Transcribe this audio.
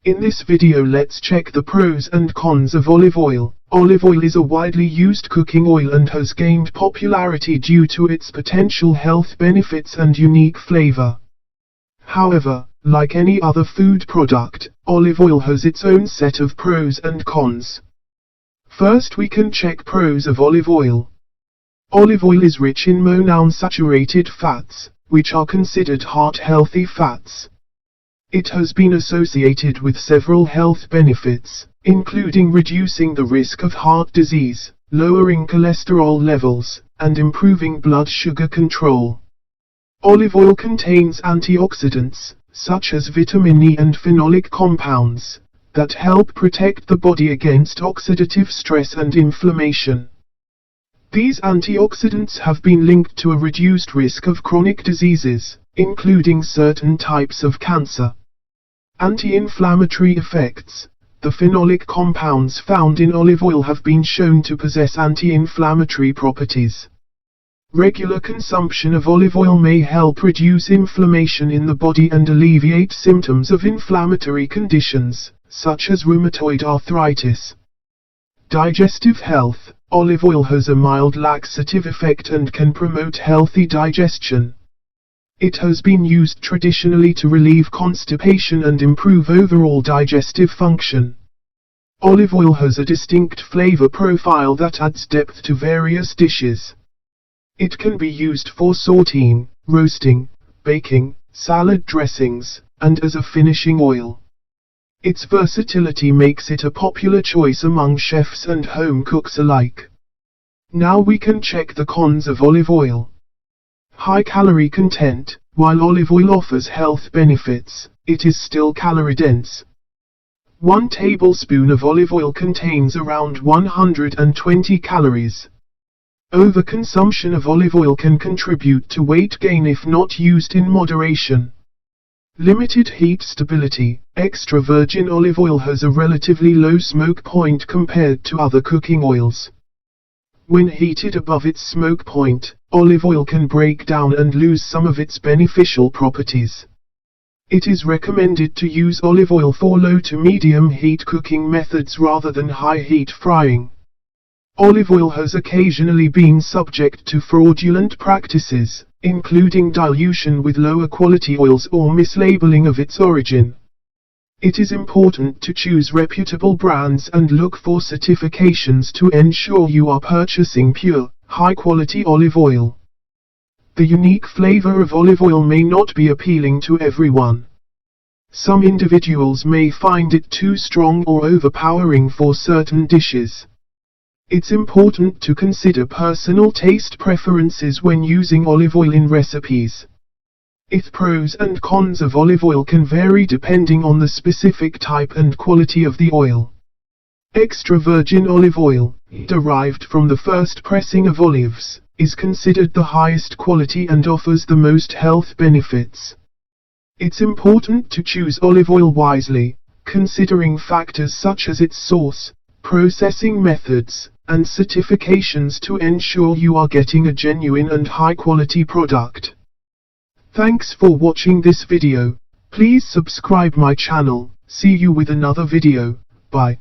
In this video let's check the pros and cons of olive oil. Olive oil is a widely used cooking oil and has gained popularity due to its potential health benefits and unique flavor. However, like any other food product, olive oil has its own set of pros and cons. First we can check pros of olive oil. Olive oil is rich in monounsaturated fats, which are considered heart-healthy fats. It has been associated with several health benefits, including reducing the risk of heart disease, lowering cholesterol levels, and improving blood sugar control. Olive oil contains antioxidants, such as vitamin E and phenolic compounds, that help protect the body against oxidative stress and inflammation. These antioxidants have been linked to a reduced risk of chronic diseases, including certain types of cancer. Anti-inflammatory effects. The phenolic compounds found in olive oil have been shown to possess anti-inflammatory properties. Regular consumption of olive oil may help reduce inflammation in the body and alleviate symptoms of inflammatory conditions, such as rheumatoid arthritis. Digestive health. Olive oil has a mild laxative effect and can promote healthy digestion. It has been used traditionally to relieve constipation and improve overall digestive function. Olive oil has a distinct flavor profile that adds depth to various dishes. It can be used for sautéing, roasting, baking, salad dressings, and as a finishing oil. Its versatility makes it a popular choice among chefs and home cooks alike. Now we can check the cons of olive oil. High calorie content. While olive oil offers health benefits, it is still calorie-dense. 1 tablespoon of olive oil contains around 120 calories. Overconsumption of olive oil can contribute to weight gain if not used in moderation. Limited heat stability. Extra virgin olive oil has a relatively low smoke point compared to other cooking oils. When heated above its smoke point, olive oil can break down and lose some of its beneficial properties. It is recommended to use olive oil for low to medium heat cooking methods rather than high heat frying. Olive oil has occasionally been subject to fraudulent practices, including dilution with lower quality oils or mislabeling of its origin. It is important to choose reputable brands and look for certifications to ensure you are purchasing pure, high-quality olive oil. The unique flavor of olive oil may not be appealing to everyone. Some individuals may find it too strong or overpowering for certain dishes. It's important to consider personal taste preferences when using olive oil in recipes. Its pros and cons of olive oil can vary depending on the specific type and quality of the oil. Extra virgin olive oil, derived from the first pressing of olives, is considered the highest quality and offers the most health benefits. It's important to choose olive oil wisely, considering factors such as its source, processing methods, and certifications to ensure you are getting a genuine and high-quality product. Thanks for watching this video. Please subscribe my channel. See you with another video. Bye.